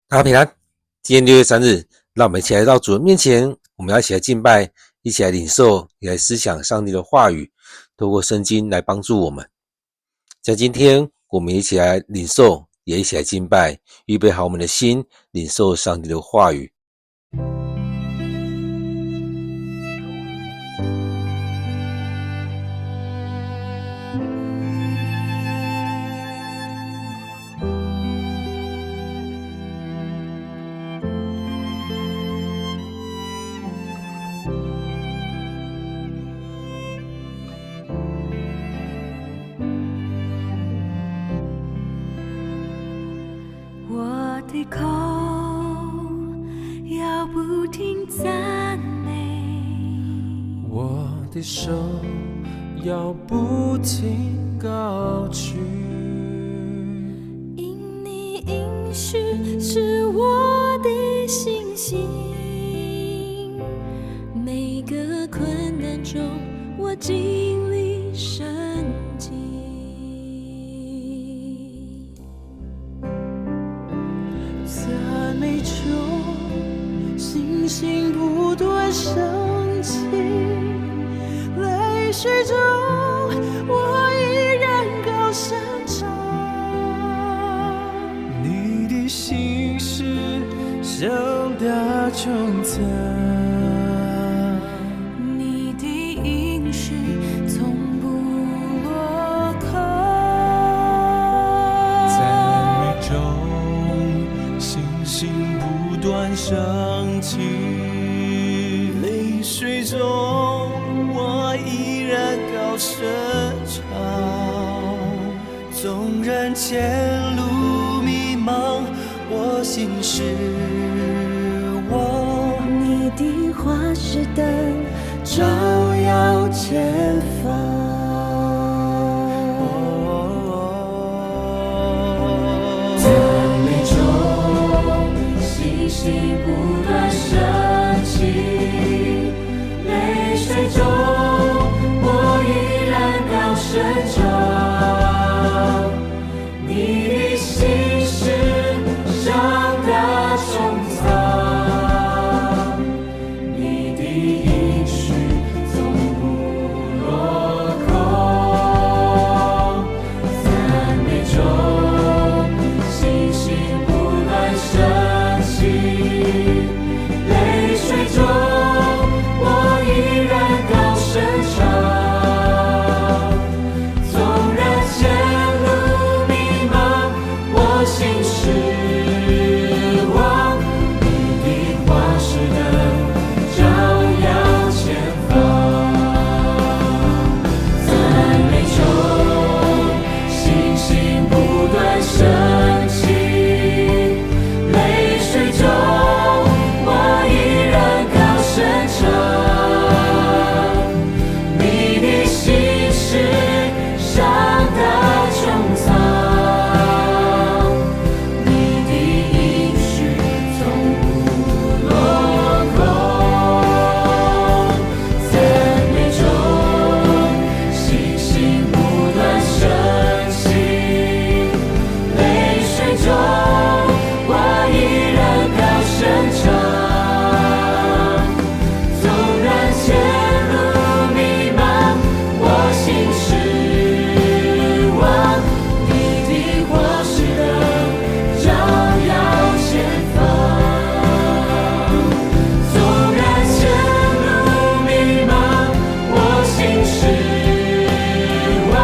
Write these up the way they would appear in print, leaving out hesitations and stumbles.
大家平安。今天6月3日，让我们一起来到主的面前，我们要一起来敬拜，一起来领受，也来思想上帝的话语，透过圣经来帮助我们。在今天，我们一起来领受，也一起来敬拜，预备好我们的心，领受上帝的话语。我的口要不停赞美，我的手要不停高举，因你应许是我的信心，每个困难中我经历神迹，赞美中信心不断升起，泪水中我依然高声唱，你的心事向大众赞，你的应许从不落空，赞美中信心不断升起，泪水中我依然高声唱，纵然前路迷茫，我心是望，你的话是灯，照耀前方。赞美中，信心不断升起，泪水中，我依然高声唱，你的心事向大众藏，你的应许从不落空，赞美中，信心不断升起，泪水中，我依然高声唱，纵然前路迷茫，我心是望，你的话是灯，照耀前方。赞美中，信心不断升起，泪水中，我依然高声唱，你的心事向大众藏，你的应许从不落空，赞美中，信心不断升起，泪水中，我依然高声唱，纵然前路迷茫，我心是望，你的话是灯，照耀前方。纵然前路迷茫，我心是望，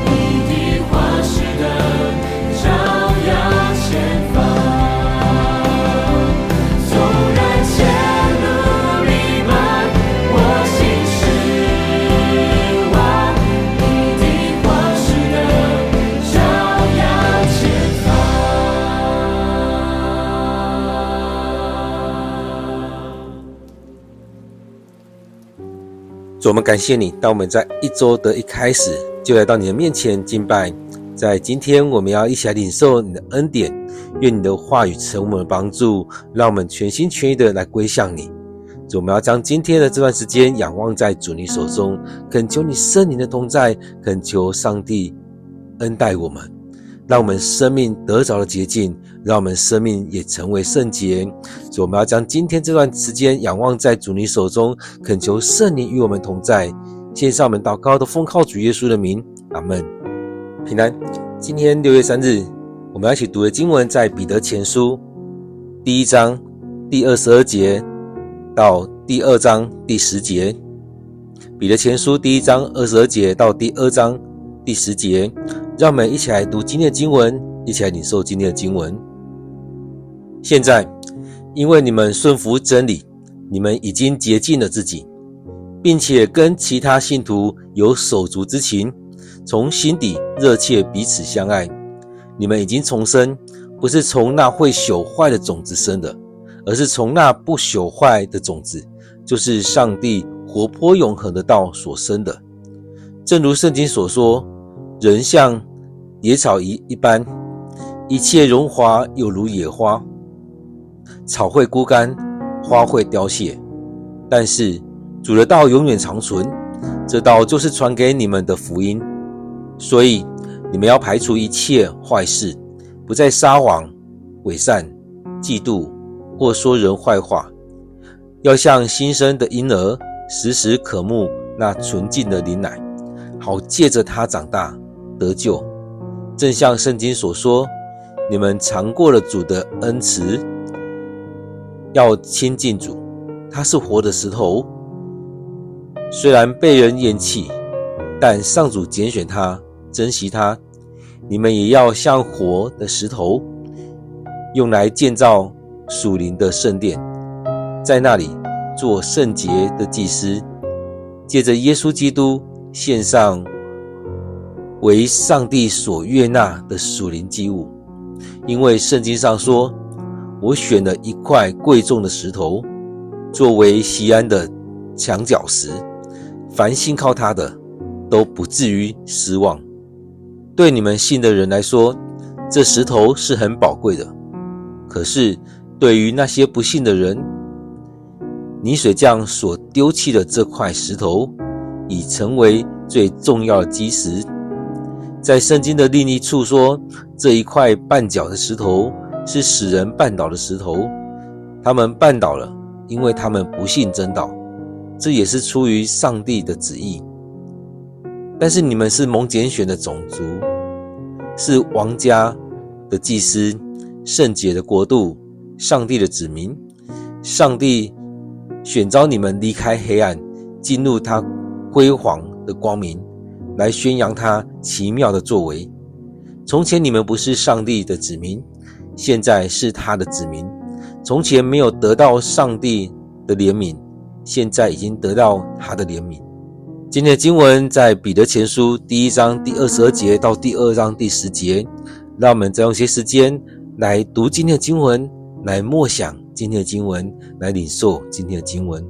你的话是灯，照耀前方。纵然前路迷茫，我心是望，你的话是灯，照耀前主，我们感谢你，当我们在一周的一开始就来到你的面前敬拜。在今天，我们要一起来领受你的恩典，愿你的话语成为我们的帮助，让我们全心全意的来归向你。主，我们要将今天的这段时间仰望在主你手中，恳求你圣灵的同在，恳求上帝恩待我们，让我们生命得着了洁净，让我们生命也成为圣洁。所以我们要将今天这段时间仰望在主你手中，恳求圣灵与我们同在。献上我们祷告的奉靠主耶稣的名，阿们。平安。今天6月3日，我们要一起读的经文在彼得前书第1章第22节到第2章第10节。彼得前书第1章22节到第2章第10节，让我们一起来读今天的经文，一起来领受今天的经文。现在，因为你们顺服真理，你们已经洁净了自己，并且跟其他信徒有手足之情，从心底热切彼此相爱。你们已经重生，不是从那会朽坏的种子生的，而是从那不朽坏的种子，就是上帝活泼永恒的道所生的。正如圣经所说，人像野草一般，一切荣华有如野花，草会枯干，花会凋谢，但是主的道永远长存，这道就是传给你们的福音。所以你们要排除一切坏事，不再撒谎、伪善、嫉妒或说人坏话，要像新生的婴儿，时时渴慕那纯净的灵奶，好借着它长大得救。正像圣经所说，你们尝过了主的恩慈，要亲近主，他是活的石头，虽然被人厌弃，但上主拣选他，珍惜他。你们也要像活的石头，用来建造属灵的圣殿，在那里做圣洁的祭司，借着耶稣基督献上为上帝所悦纳的属灵祭物。因为圣经上说，我选了一块贵重的石头，作为锡安的墙角石，凡信靠他的都不至于失望。对你们信的人来说，这石头是很宝贵的，可是对于那些不信的人，泥水匠所丢弃的这块石头已成为最重要的基石。在圣经的另一处说，这一块绊脚的石头是使人绊倒的石头，他们绊倒了，因为他们不信真道，这也是出于上帝的旨意。但是你们是蒙拣选的种族，是王家的祭司，圣洁的国度，上帝的子民。上帝选召你们离开黑暗，进入他辉煌的光明，来宣扬他奇妙的作为。从前你们不是上帝的子民，现在是他的子民。从前没有得到上帝的怜悯，现在已经得到他的怜悯。今天的经文在彼得前书第1章第22节到第2章第10节。让我们再用些时间来读今天的经文，来默想今天的经文，来领受今天的经文。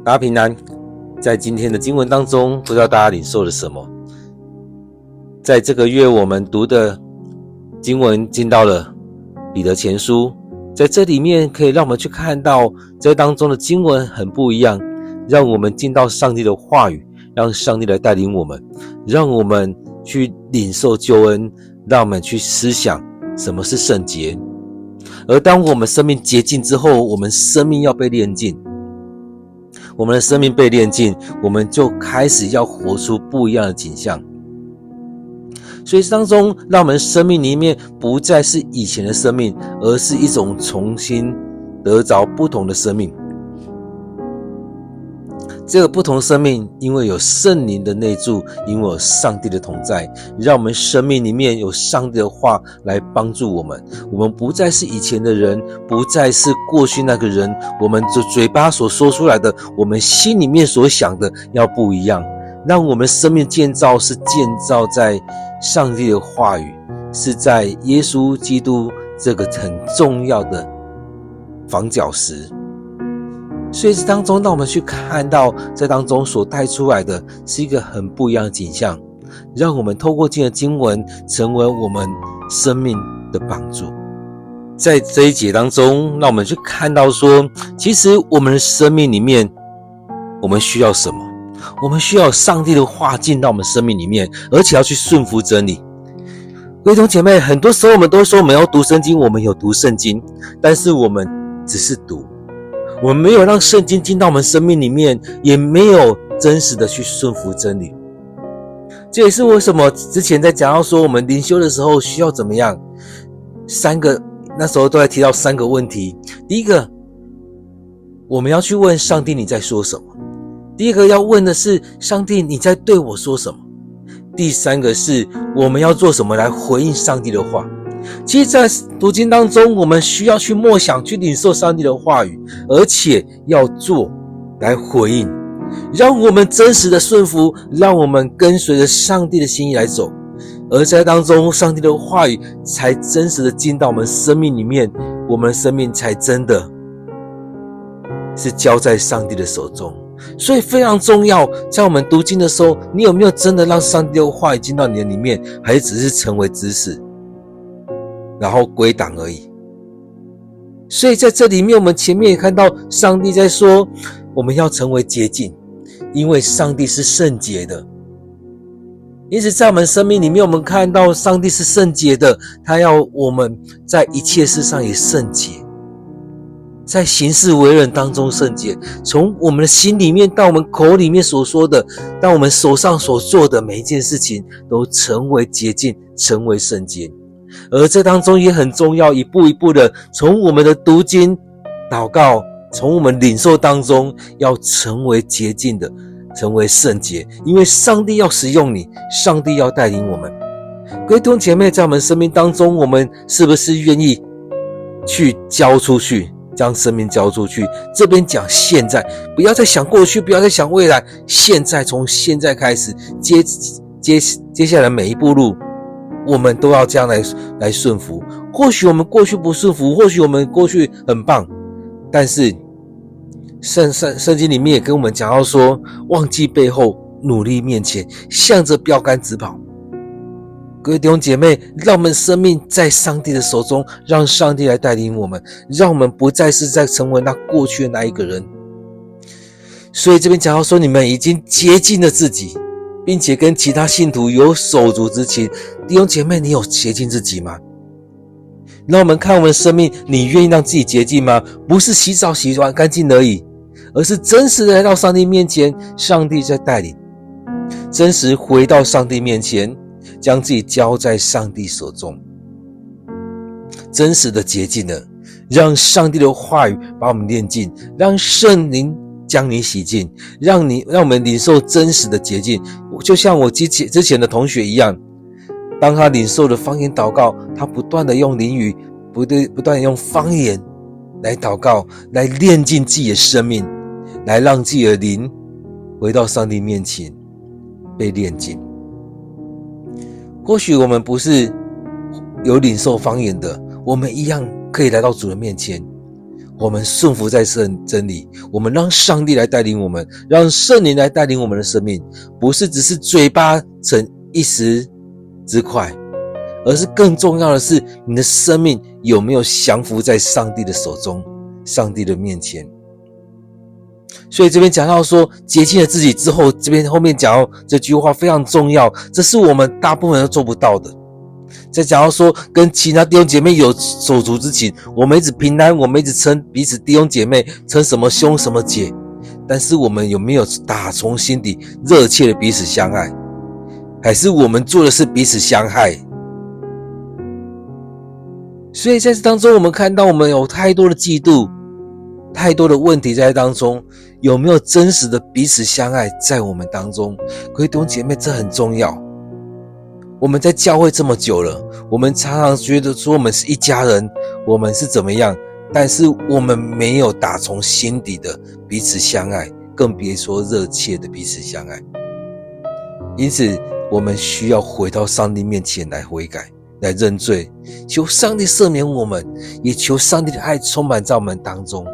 大家平安。在今天的经文当中，不知道大家领受了什么？在这个月我们读的经文进到了彼得前书，在这里面可以让我们去看到这当中的经文很不一样，让我们进到上帝的话语，让上帝来带领我们，让我们去领受救恩，让我们去思想什么是圣洁。而当我们生命洁净之后，我们生命要被炼净，我们的生命被炼净，我们就开始要活出不一样的景象。所以当中让我们生命里面不再是以前的生命，而是一种重新得着不同的生命。这个不同的生命，因为有圣灵的内住，因为有上帝的同在，让我们生命里面有上帝的话来帮助我们。我们不再是以前的人，不再是过去那个人，我们嘴巴所说出来的，我们心里面所想的要不一样。让我们生命建造是建造在上帝的话语，是在耶稣基督这个很重要的房角石。所以这当中让我们去看到这当中所带出来的是一个很不一样的景象，让我们透过今天的经文成为我们生命的帮助。在这一节当中让我们去看到说，其实我们的生命里面我们需要什么？我们需要上帝的话进到我们生命里面，而且要去顺服真理。各位弟兄姐妹，很多时候我们都说我们要读圣经，我们有读圣经，但是我们只是读，我们没有让圣经进到我们生命里面，也没有真实的去顺服真理。这也是为什么之前在讲到说我们灵修的时候需要怎么样，那时候都在提到3个问题。第一个，我们要去问上帝你在说什么。第二个要问的是，上帝你在对我说什么。第3个是我们要做什么来回应上帝的话。其实在读经当中，我们需要去默想，去领受上帝的话语，而且要做来回应，让我们真实的顺服，让我们跟随着上帝的心意来走。而在当中，上帝的话语才真实的进到我们生命里面，我们的生命才真的是交在上帝的手中。所以非常重要，在我们读经的时候，你有没有真的让上帝的话语进到你的里面，还是只是成为知识然后归档而已？所以在这里面，我们前面也看到上帝在说我们要成为洁净，因为上帝是圣洁的。因此在我们生命里面，我们看到上帝是圣洁的，他要我们在一切事上也圣洁，在行事为人当中圣洁，从我们的心里面到我们口里面所说的，到我们手上所做的每一件事情都成为洁净，成为圣洁。而这当中也很重要，一步一步的从我们的读经祷告，从我们领受当中要成为洁净的，成为圣洁。因为上帝要使用你，上帝要带领我们。各位弟兄姐妹，在我们生命当中，我们是不是愿意去交出去，将生命交出去？这边讲现在，不要再想过去，不要再想未来，现在，从现在开始，接下来每一步路我们都要这样来顺服。或许我们过去不顺服，或许我们过去很棒，但是圣经里面也跟我们讲到说，忘记背后，努力面前，向着标杆直跑。各位弟兄姐妹，让我们生命在上帝的手中，让上帝来带领我们，让我们不再是在成为那过去的那一个人。所以这边讲到说，你们已经洁净了自己，并且跟其他信徒有手足之情。弟兄姐妹，你有洁净自己吗？让我们看我们的生命，你愿意让自己洁净吗？不是洗澡洗完干净而已，而是真实的来到上帝面前，上帝在带领，真实回到上帝面前，将自己交在上帝手中，真实的洁净了，让上帝的话语把我们炼净，让圣灵将你洗净，让我们领受真实的洁净。就像我之前的同学一样，当他领受了方言祷告，他不断的用灵语，不断的用方言来祷告，来炼净自己的生命，来让自己的灵回到上帝面前被炼净。或许我们不是有领受方言的，我们一样可以来到主的面前。我们顺服在真理，我们让上帝来带领我们，让圣灵来带领我们的生命，不是只是嘴巴成一时之快，而是更重要的是你的生命有没有降服在上帝的手中，上帝的面前。所以这边讲到说洁净了自己之后，这边后面讲到这句话非常重要，这是我们大部分都做不到的。在讲到说跟其他弟兄姐妹有手足之情，我们一直平安，我们一直称彼此弟兄姐妹，称什么兄什么姐，但是我们有没有打从心底热切的彼此相爱，还是我们做的是彼此相害？所以在这当中我们看到我们有太多的嫉妒，太多的问题在当中，有没有真实的彼此相爱在我们当中？各位弟兄姐妹，这很重要。我们在教会这么久了，我们常常觉得说我们是一家人，我们是怎么样，但是我们没有打从心底的彼此相爱，更别说热切的彼此相爱。因此我们需要回到上帝面前来悔改，来认罪，求上帝赦免我们，也求上帝的爱充满在我们当中，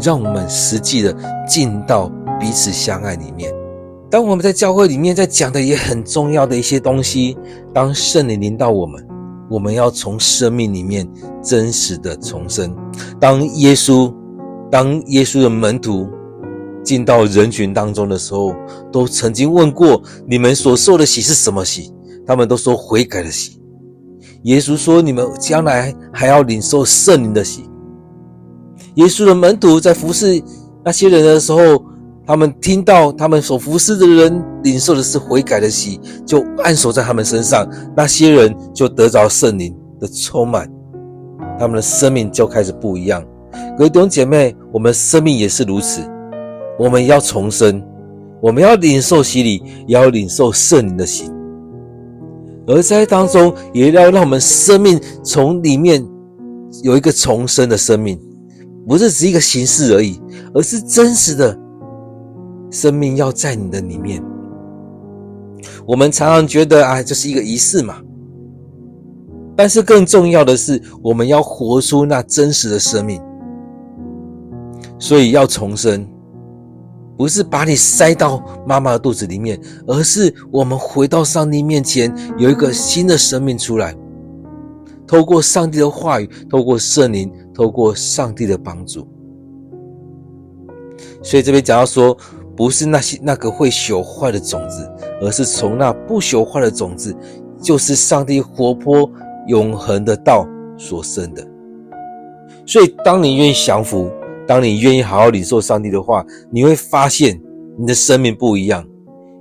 让我们实际的进到彼此相爱里面。当我们在教会里面在讲的也很重要的一些东西，当圣灵临到我们，我们要从生命里面真实的重生。当耶稣的门徒进到人群当中的时候，都曾经问过，你们所受的洗是什么洗？他们都说悔改的洗。耶稣说，你们将来还要领受圣灵的洗。耶稣的门徒在服侍那些人的时候，他们听到他们所服侍的人领受的是悔改的洗，就按手在他们身上，那些人就得着圣灵的充满，他们的生命就开始不一样。各位弟兄姐妹，我们的生命也是如此，我们要重生，我们要领受洗礼，也要领受圣灵的洗，而在当中也要让我们生命从里面有一个重生的生命，不是只是一个形式而已，而是真实的生命要在你的里面。我们常常觉得这是一个仪式嘛，但是更重要的是我们要活出那真实的生命。所以要重生，不是把你塞到妈妈的肚子里面，而是我们回到上帝面前，有一个新的生命出来，透过上帝的话语，透过圣灵，透过上帝的帮助。所以这边讲到说，不是那个会朽坏的种子，而是从那不朽坏的种子，就是上帝活泼永恒的道所生的。所以当你愿意降服，当你愿意好好领受上帝的话，你会发现你的生命不一样，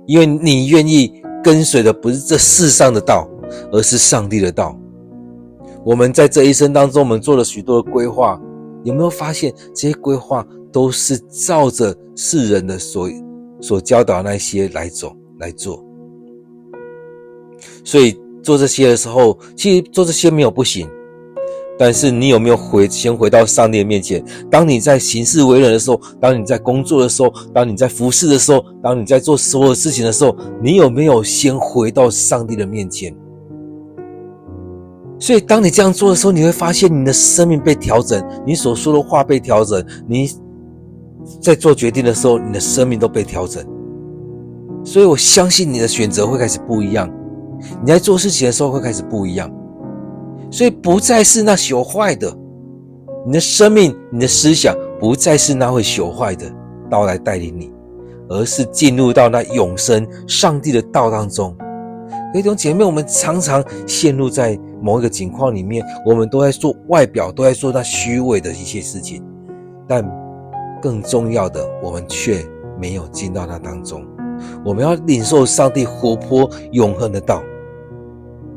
因为你愿意跟随的不是这世上的道，而是上帝的道。我们在这一生当中，我们做了许多的规划，有没有发现这些规划都是照着世人的所教导的那些来做？所以做这些的时候，其实做这些没有不行，但是你有没有先回到上帝的面前？当你在行事为人的时候，当你在工作的时候，当你在服侍的时候，当你在做所有事情的时候，你有没有先回到上帝的面前？所以当你这样做的时候，你会发现你的生命被调整，你所说的话被调整，你在做决定的时候，你的生命都被调整。所以我相信你的选择会开始不一样，你在做事情的时候会开始不一样。所以不再是那朽坏的，你的生命，你的思想不再是那会朽坏的道来带领你，而是进入到那永生上帝的道当中。弟兄姐妹，我们常常陷入在某一个境况里面，我们都在做外表，都在做那虚伪的一些事情，但更重要的，我们却没有进到那当中。我们要领受上帝活泼永恒的道，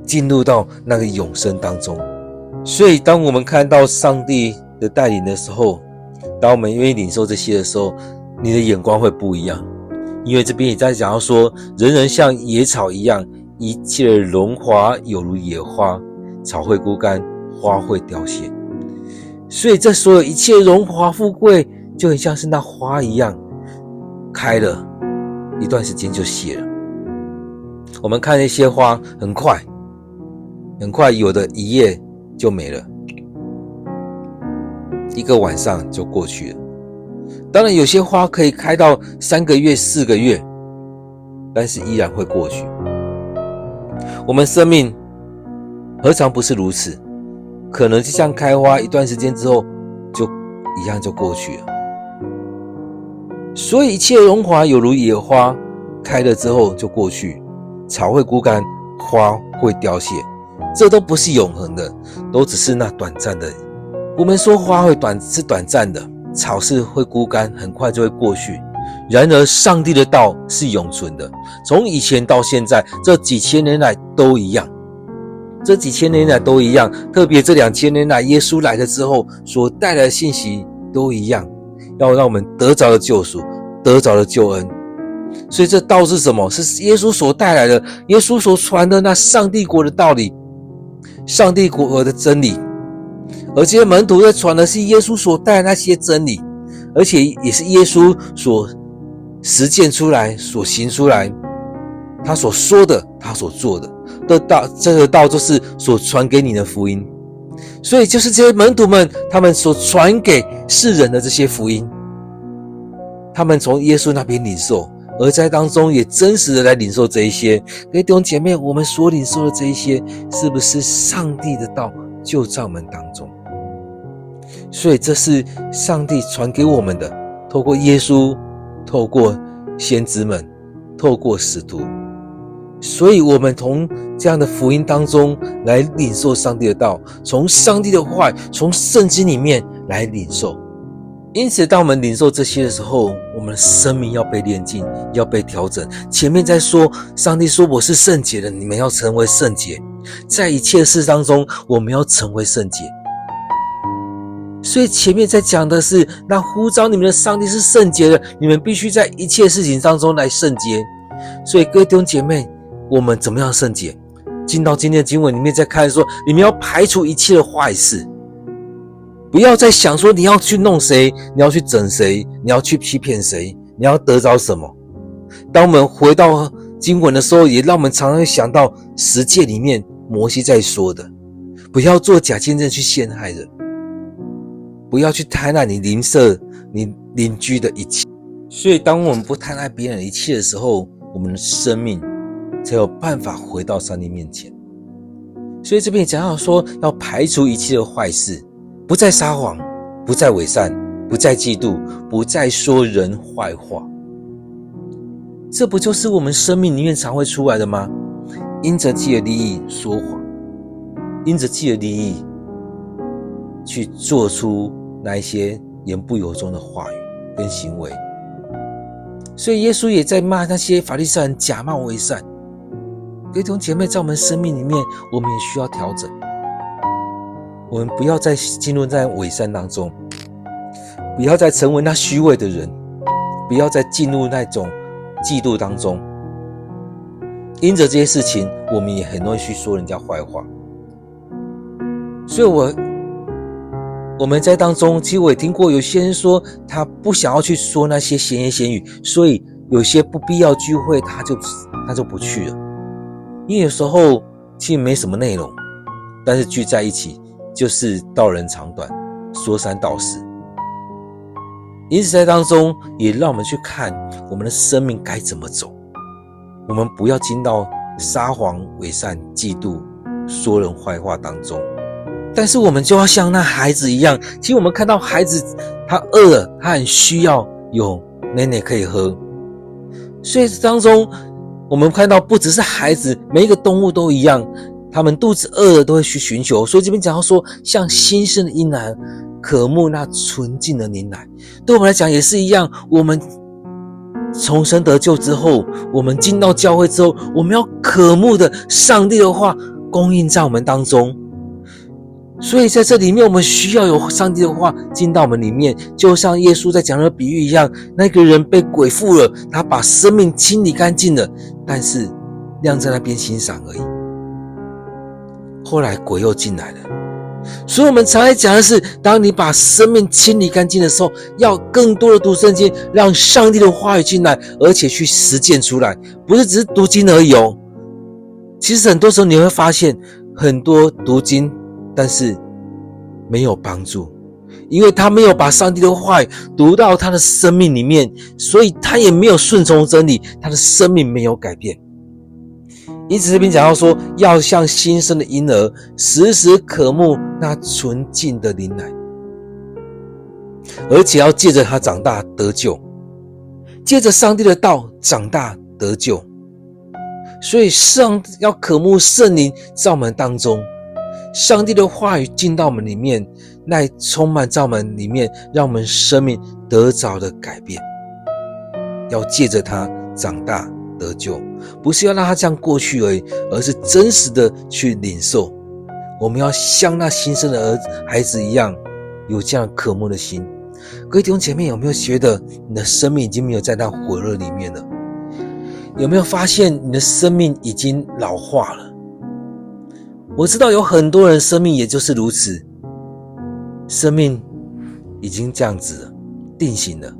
进入到那个永生当中。所以当我们看到上帝的带领的时候，当我们愿意领受这些的时候，你的眼光会不一样。因为这边也在讲到说，人人像野草一样，一切的荣华有如野花，草会枯干，花会凋谢。所以这所有一切荣华富贵，就很像是那花一样，开了一段时间就谢了。我们看那些花很快有的一夜就没了，一个晚上就过去了。当然有些花可以开到3个月、4个月，但是依然会过去。我们生命何尝不是如此？可能就像开花一段时间之后，就一样就过去了。所以一切荣华有如野花，开了之后就过去，草会枯干，花会凋谢，这都不是永恒的，都只是那短暂的。我们说花是短暂的，草是会枯干，很快就会过去。然而上帝的道是永存的，从以前到现在，这几千年来都一样。这几千年来都一样，特别这2000年来耶稣来了之后所带来的信息都一样，要让我们得着了救赎，得着了救恩。所以这道是什么？是耶稣所带来的，耶稣所传的那上帝国的道理，上帝国的真理。而这些门徒在传的是耶稣所带的那些真理，而且也是耶稣所实践出来，所行出来，他所说的，他所做的这个道就是所传给你的福音。所以就是这些门徒们，他们所传给世人的这些福音，他们从耶稣那边领受，而在当中也真实的来领受这一些。各位弟兄姐妹，我们所领受的这一些，是不是上帝的道就在我们当中？所以这是上帝传给我们的，透过耶稣，透过先知们，透过使徒。所以我们从这样的福音当中来领受上帝的道，从上帝的话语，从圣经里面来领受。因此当我们领受这些的时候，我们的生命要被炼净，要被调整。前面在说，上帝说我是圣洁的，你们要成为圣洁。在一切事当中，我们要成为圣洁。所以前面在讲的是，那呼召你们的上帝是圣洁的，你们必须在一切事情当中来圣洁。所以各位弟兄姐妹，我们怎么样圣洁？进到今天的经文里面再看说，你们要排除一切的坏事，不要再想说你要去弄谁，你要去整谁，你要去欺骗谁，你要得着什么。当我们回到经文的时候，也让我们常常会想到十诫里面摩西在说的，不要做假见证去陷害人，不要去贪爱你邻舍你邻居的一切。所以当我们不贪爱别人的一切的时候，我们的生命才有办法回到上帝面前。所以这边也讲到说，要排除一切的坏事，不再撒谎，不再伪善，不再嫉妒，不再说人坏话。这不就是我们生命里面常会出来的吗？因着自己的利益说谎，因着自己的利益去做出那一些言不由衷的话语跟行为。所以耶稣也在骂那些法利赛人假冒为善。各位弟兄姐妹，在我们生命里面，我们也需要调整。我们不要再进入在伪善当中，不要再成为那虚伪的人，不要再进入那种嫉妒当中。因着这些事情，我们也很容易去说人家坏话。所以我们在当中，其实我也听过有些人说，他不想要去说那些闲言闲语，所以有些不必要聚会他就不去了。因为有时候其实没什么内容，但是聚在一起就是道人长短，说三道四。因此在当中也让我们去看我们的生命该怎么走。我们不要进到撒谎、伪善、嫉妒、说人坏话当中。但是我们就要像那孩子一样，其实我们看到孩子他饿了，他很需要有奶奶可以喝。所以当中我们看到不只是孩子，每一个动物都一样，他们肚子饿了都会去寻求。所以这边讲到说，像新生的婴儿渴慕那纯净的牛奶。对我们来讲也是一样，我们重生得救之后，我们进到教会之后，我们要渴慕的上帝的话供应在我们当中。所以在这里面，我们需要有上帝的话进到我们里面，就像耶稣在讲的比喻一样，那个人被鬼附了，他把生命清理干净了，但是晾在那边欣赏而已。后来鬼又进来了。所以我们常来讲的是，当你把生命清理干净的时候，要更多的读圣经，让上帝的话语进来，而且去实践出来，不是只是读经而已哦。其实很多时候你会发现，很多读经但是没有帮助，因为他没有把上帝的话语读到他的生命里面，所以他也没有顺从真理，他的生命没有改变。因此这边讲到说，要像新生的婴儿，时时渴慕那纯净的灵奶，而且要借着他长大得救，借着上帝的道长大得救。所以要渴慕圣灵在我们当中，上帝的话语进到我们里面，来充满在我们里面，让我们生命得着的改变。要借着他长大得救，不是要让他这样过去而已，而是真实的去领受。我们要像那新生的孩子一样，有这样渴慕的心。各位弟兄姐妹，有没有觉得你的生命已经没有在那火热里面了？有没有发现你的生命已经老化了？我知道有很多人生命也就是如此，生命已经这样子了，定型了。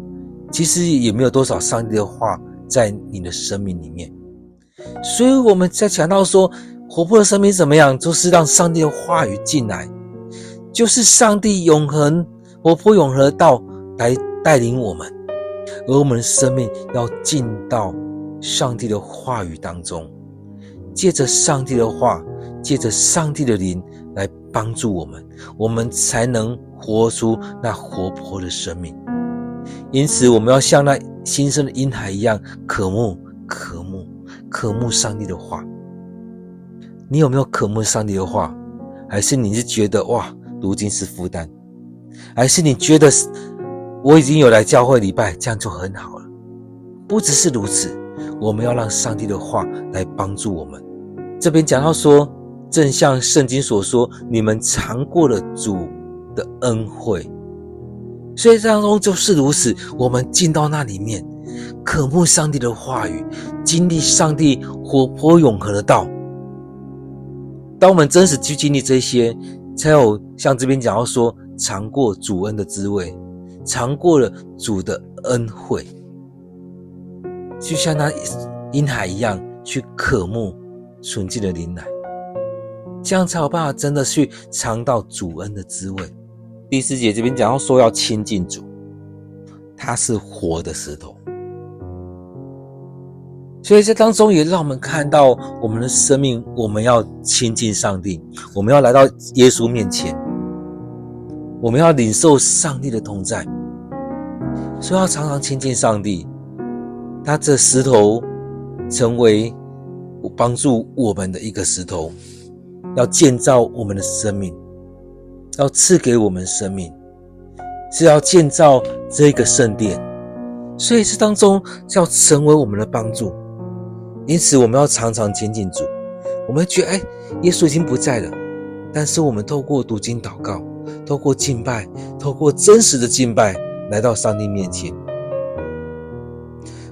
其实也没有多少上帝的话在你的生命里面。所以我们在讲到说，活泼的生命怎么样，就是让上帝的话语进来，就是上帝永恒活泼永恒的道来带领我们，而我们的生命要进到上帝的话语当中，借着上帝的话，借着上帝的灵来帮助我们，我们才能活出那活泼的生命。因此我们要像那新生的婴孩一样，渴慕上帝的话。你有没有渴慕上帝的话？还是你是觉得哇，读经是负担？还是你觉得我已经有来教会礼拜，这样就很好了？不只是如此，我们要让上帝的话来帮助我们。这边讲到说，正像圣经所说，你们尝过了主的恩惠。所以当中就是如此，我们进到那里面，渴慕上帝的话语，经历上帝活泼永恒的道。当我们真实去经历这些，才有像这边讲到说，尝过主恩的滋味，尝过了主的恩惠，就像那婴孩一样去渴慕纯净的灵奶，这样才有办法真的去尝到主恩的滋味。第4节这边讲到说，要亲近主，他是活的石头。所以这当中也让我们看到我们的生命，我们要亲近上帝，我们要来到耶稣面前，我们要领受上帝的同在，所以要常常亲近上帝。他这石头成为帮助我们的一个石头，要建造我们的生命，要赐给我们生命，是要建造这个圣殿。所以这当中要成为我们的帮助。因此我们要常常亲近主。我们觉得耶稣已经不在了，但是我们透过读经祷告，透过敬拜，透过真实的敬拜，来到上帝面前。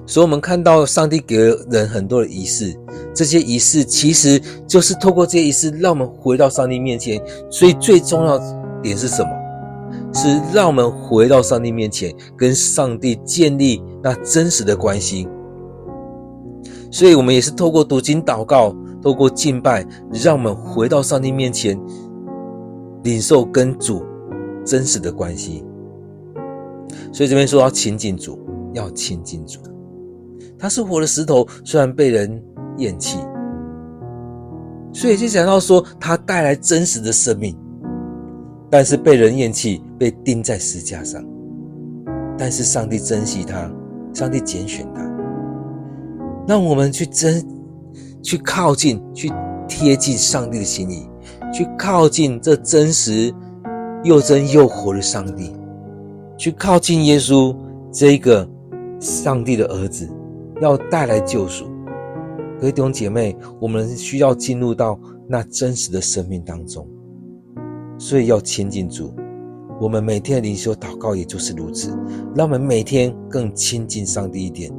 所以我们看到上帝给了人很多的仪式，这些仪式其实就是透过这些仪式让我们回到上帝面前。所以最重要的点是什么？是让我们回到上帝面前，跟上帝建立那真实的关系。所以我们也是透过读经祷告，透过敬拜，让我们回到上帝面前，领受跟主真实的关系。所以这边说要亲近主，要亲近主。他是活的石头，虽然被人厌弃，所以就讲到说他带来真实的生命，但是被人厌弃，被钉在十字架上。但是上帝珍惜他，上帝拣选他，让我们去靠近，去贴近上帝的心意，去靠近这真实又真又活的上帝，去靠近耶稣这个上帝的儿子，要带来救赎。各位弟兄姐妹，我们需要进入到那真实的生命当中，所以要亲近主。我们每天的灵修祷告也就是如此，让我们每天更亲近上帝一点，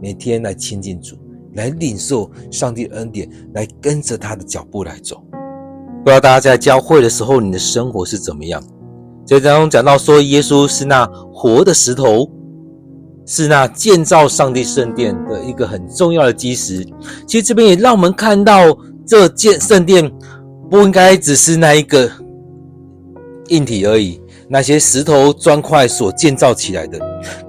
每天来亲近主，来领受上帝的恩典，来跟着他的脚步来走。不知道大家在教会的时候，你的生活是怎么样？这当中讲到说，耶稣是那活的石头，是那建造上帝圣殿的一个很重要的基石。其实这边也让我们看到，这建圣殿不应该只是那一个硬体而已，那些石头砖块所建造起来的。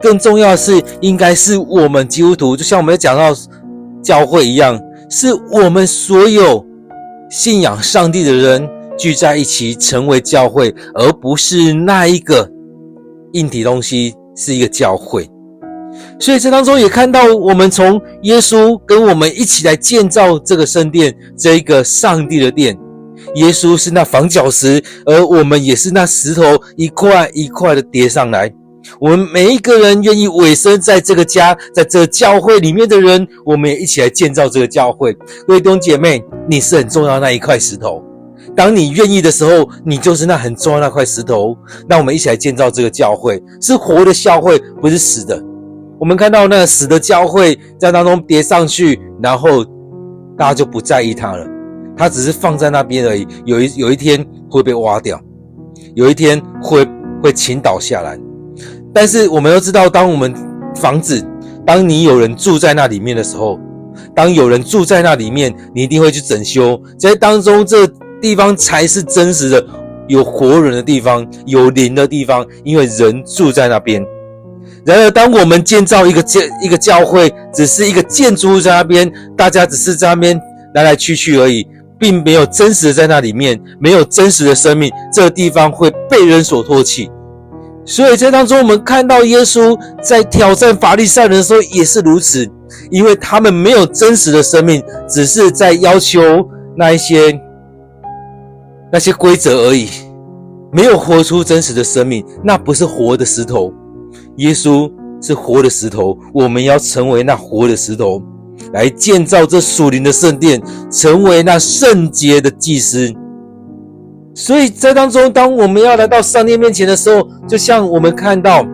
更重要的是，应该是我们基督徒，就像我们讲到教会一样，是我们所有信仰上帝的人聚在一起成为教会，而不是那一个硬体东西是一个教会。所以这当中也看到我们从耶稣跟我们一起来建造这个圣殿，这一个上帝的殿。耶稣是那房角石，而我们也是那石头一块一块的叠上来。我们每一个人愿意委身在这个家，在这个教会里面的人，我们也一起来建造这个教会。各位弟兄姐妹，你是很重要的那一块石头。当你愿意的时候，你就是那很重要的那块石头。那我们一起来建造这个教会，是活的教会，不是死的。我们看到那个死的教会在当中叠上去，然后大家就不在意它了，它只是放在那边而已。有一天会被挖掉，有一天会倾倒下来。但是我们都知道，当我们房子，当你有人住在那里面的时候，当有人住在那里面，你一定会去整修，在当中这地方才是真实的有活人的地方，有灵的地方，因为人住在那边。然而当我们建造一个教会，只是一个建筑物在那边，大家只是在那边来来去去而已，并没有真实的在那里面，没有真实的生命，这个地方会被人所唾弃。所以在当中我们看到耶稣在挑战法利赛人的时候也是如此，因为他们没有真实的生命，只是在要求那些规则而已，没有活出真实的生命，那不是活的石头。耶稣是活的石头，我们要成为那活的石头，来建造这属灵的圣殿，成为那圣洁的祭司。所以在当中，当我们要来到上帝面前的时候，就像我们看到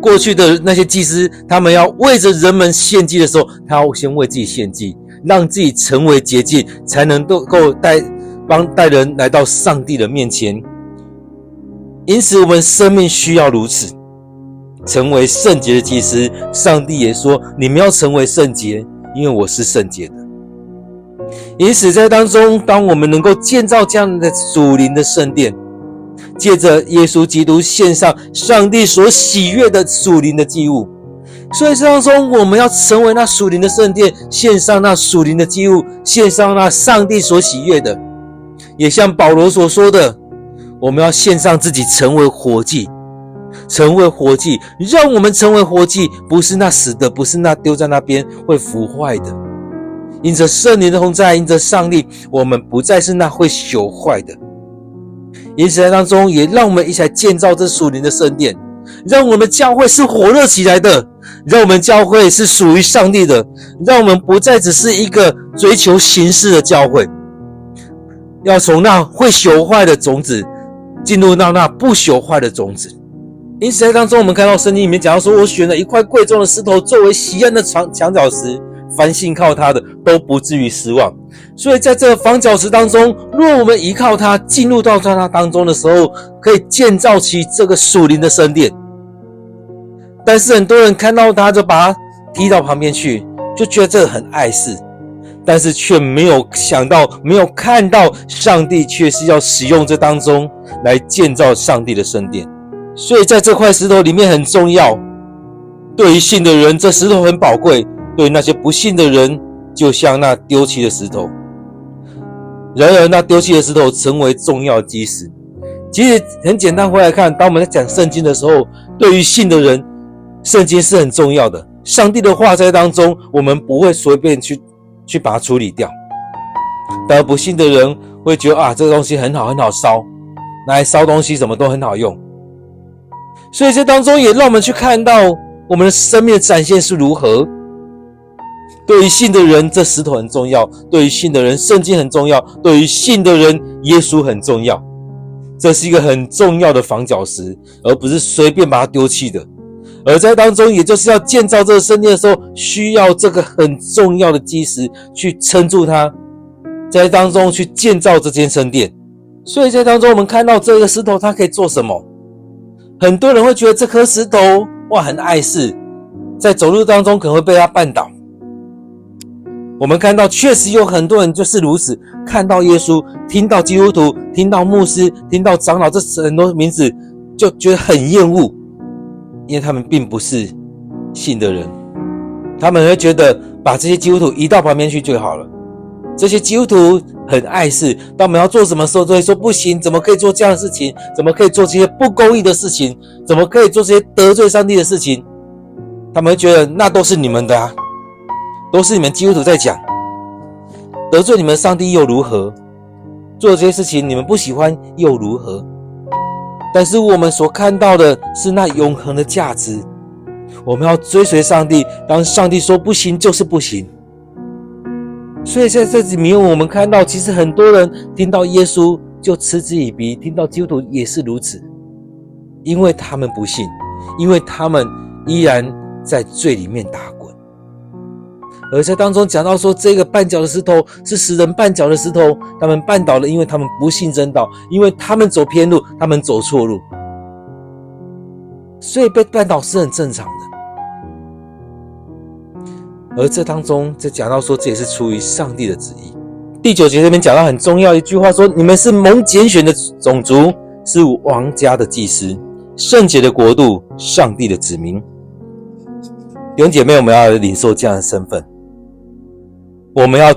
过去的那些祭司，他们要为着人们献祭的时候，他要先为自己献祭，让自己成为洁净，才能够带人来到上帝的面前。因此我们生命需要如此，成为圣洁的祭司。上帝也说，你们要成为圣洁，因为我是圣洁的。因此在当中，当我们能够建造这样的属灵的圣殿，借着耶稣基督献上上帝所喜悦的属灵的祭物，所以在当中我们要成为那属灵的圣殿，献上那属灵的祭物，献上那上帝所喜悦的。也像保罗所说的，我们要献上自己成为活祭，成为活祭，让我们成为活祭，不是那死的，不是那丢在那边会腐坏的。因着圣灵的同在，因着上帝，我们不再是那会朽坏的。因此在当中也让我们一起来建造这属灵的圣殿，让我们教会是火热起来的，让我们教会是属于上帝的，让我们不再只是一个追求形式的教会，要从那会朽坏的种子进入到那不朽坏的种子。因此在当中我们看到圣经里面讲到说，我选了一块贵重的石头作为锡安的墙角石，凡信靠他的都不至于失望。所以在这个房角石当中，若我们依靠它进入到它当中的时候，可以建造起这个属灵的圣殿。但是很多人看到它就把它踢到旁边去，就觉得这很碍事，但是却没有想到，没有看到上帝却是要使用这当中来建造上帝的圣殿。所以在这块石头里面很重要，对于信的人这石头很宝贵，对于那些不信的人就像那丢弃的石头。然而那丢弃的石头成为重要的基石。其实很简单，回来看，当我们在讲圣经的时候，对于信的人圣经是很重要的，上帝的话在当中我们不会随便去把它处理掉。但不信的人会觉得这个东西很好烧，拿来烧东西什么都很好用。所以这当中也让我们去看到我们的生命的展现是如何。对于信的人这石头很重要，对于信的人圣经很重要，对于信的人耶稣很重要。这是一个很重要的房角石，而不是随便把它丢弃的。而在当中也就是要建造这个圣殿的时候，需要这个很重要的基石去撑住它，在当中去建造这间圣殿。所以在当中我们看到这个石头它可以做什么。很多人会觉得这颗石头很碍事，在走路当中可能会被它绊倒。我们看到确实有很多人就是如此，看到耶稣，听到基督徒，听到牧师，听到长老，这很多名字就觉得很厌恶，因为他们并不是信的人，他们会觉得把这些基督徒移到旁边去就好了。这些基督徒很碍事，当我们要做什么时候都会说不行，怎么可以做这样的事情？怎么可以做这些不公义的事情？怎么可以做这些得罪上帝的事情？他们会觉得那都是你们的啊，都是你们基督徒在讲，得罪你们上帝又如何？做这些事情你们不喜欢又如何？但是我们所看到的是那永恒的价值，我们要追随上帝，当上帝说不行就是不行。所以在这里面我们看到，其实很多人听到耶稣就嗤之以鼻，听到基督徒也是如此，因为他们不信，因为他们依然在罪里面打滚。而在当中讲到说，这个绊脚的石头是使人绊脚的石头，他们绊倒了，因为他们不信真道，因为他们走偏路，他们走错路，所以被绊倒是很正常的。而这当中在讲到说，这也是出于上帝的旨意。第9节这边讲到很重要一句话说，你们是蒙拣选的种族，是王家的祭司，圣洁的国度，上帝的子民。弟兄姐妹，我们要领受这样的身份，我们要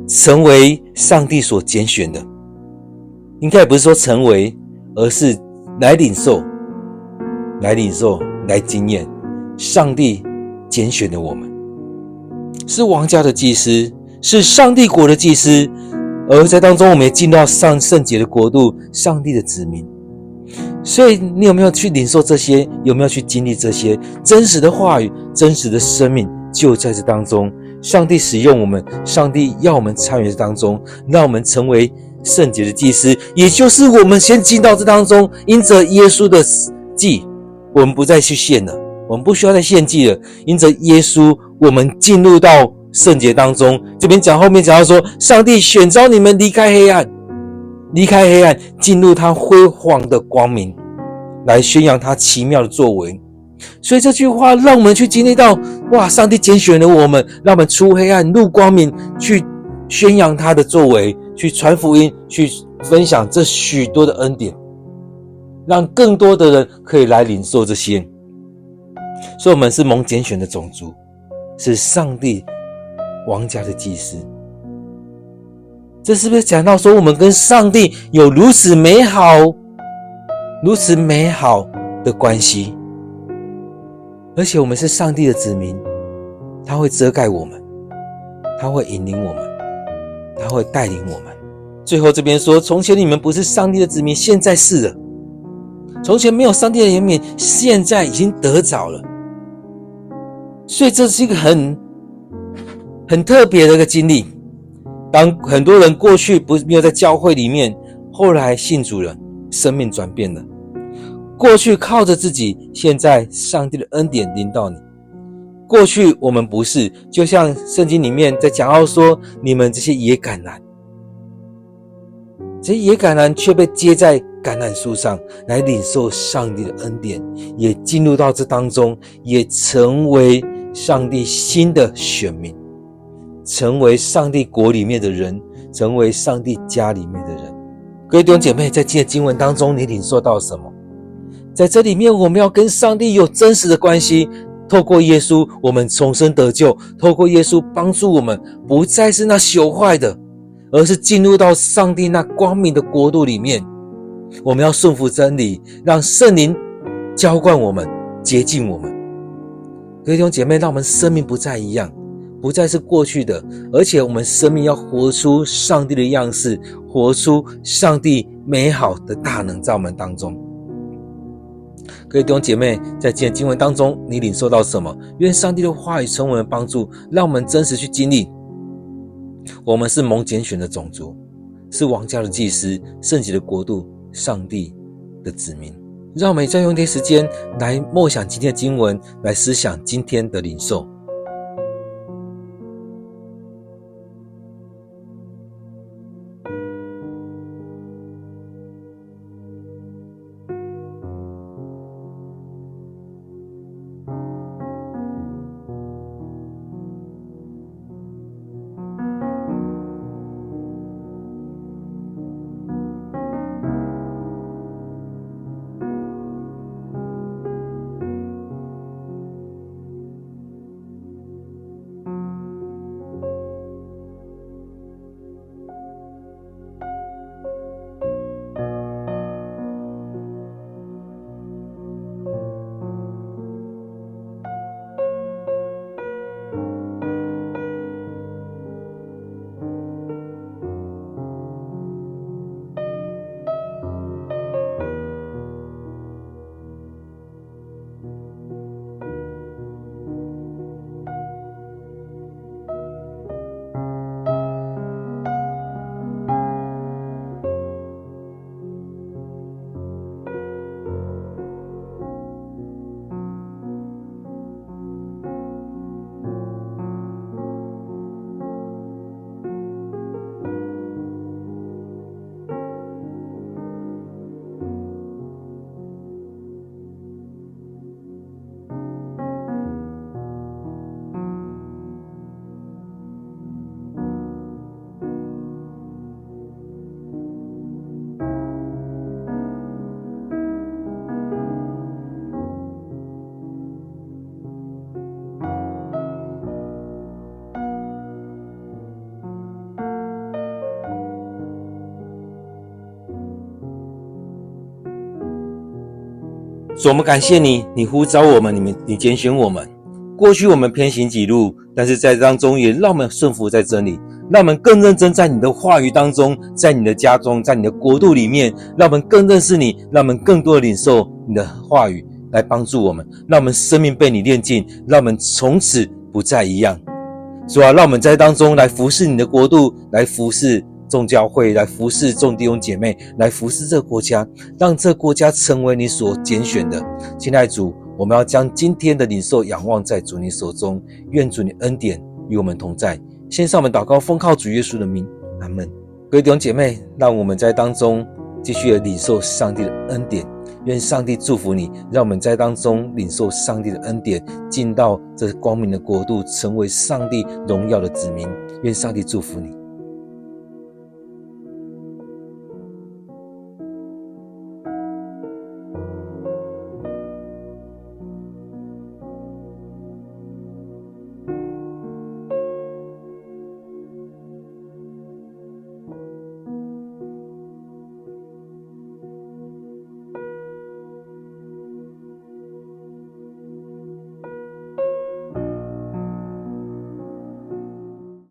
成为上帝所拣选的，应该也不是说成为，而是来领受，来经验上帝拣选的我们，是王家的祭司，是上帝国的祭司。而在当中我们也进到圣洁的国度，上帝的子民。所以你有没有去领受这些？有没有去经历这些真实的话语，真实的生命就在这当中。上帝使用我们，上帝要我们参与这当中，让我们成为圣洁的祭司，也就是我们先进到这当中，因着耶稣的祭，我们不再去献了，我们不需要再献祭了，因着耶稣我们进入到圣洁当中。这边后面讲到说，上帝选召你们离开黑暗，进入他辉煌的光明，来宣扬他奇妙的作为。所以这句话让我们去经历到，哇，上帝拣选了我们，让我们出黑暗入光明，去宣扬他的作为，去传福音，去分享这许多的恩典，让更多的人可以来领受这些。所以我们是蒙拣选的种族，是上帝王家的祭司。这是不是讲到说，我们跟上帝有如此美好的关系？而且我们是上帝的子民，他会遮盖我们，他会引领我们，他会带领我们。最后这边说，从前你们不是上帝的子民，现在是了。从前没有上帝的怜悯，现在已经得着了。所以这是一个很特别的一个经历。当很多人过去没有在教会里面，后来信主了，生命转变了。过去靠着自己，现在上帝的恩典临到你。过去我们不是，就像圣经里面在讲到说，你们这些野橄榄，这些野橄榄却被接在橄榄树上，来领受上帝的恩典，也进入到这当中，也成为上帝新的选民，成为上帝国里面的人，成为上帝家里面的人。各位弟兄姐妹，在今天的经文当中，你领受到什么？在这里面，我们要跟上帝有真实的关系，透过耶稣我们重生得救，透过耶稣帮助我们不再是那朽坏的，而是进入到上帝那光明的国度里面。我们要顺服真理，让圣灵浇灌我们，洁净我们。各位弟兄姐妹，让我们生命不再一样，不再是过去的，而且我们生命要活出上帝的样式，活出上帝美好的大能在我们当中。各位弟兄姐妹，在今天经文当中，你领受到什么？愿上帝的话语成为我们的帮助，让我们真实去经历。我们是蒙拣选的种族，是王家的祭司，圣洁的国度，上帝的子民。让我们再用一点时间来默想今天的经文，来思想今天的领受。主，我们感谢你，你呼召我们，你拣选我们。过去我们偏行己路，但是在当中也让我们顺服在真理，让我们更认真在你的话语当中，在你的家中，在你的国度里面，让我们更认识你，让我们更多的领受你的话语来帮助我们，让我们生命被你炼净，让我们从此不再一样。主啊，让我们在当中来服侍你的国度，来服侍众教会，来服侍众弟兄姐妹，来服侍这个国家，让这个国家成为你所拣选的。亲爱的主，我们要将今天的领受仰望在主你手中，愿主你恩典与我们同在。献上我们祷告，奉靠主耶稣的名，阿们。各位弟兄姐妹，让我们在当中继续的领受上帝的恩典，愿上帝祝福你，让我们在当中领受上帝的恩典，进到这光明的国度，成为上帝荣耀的子民。愿上帝祝福你。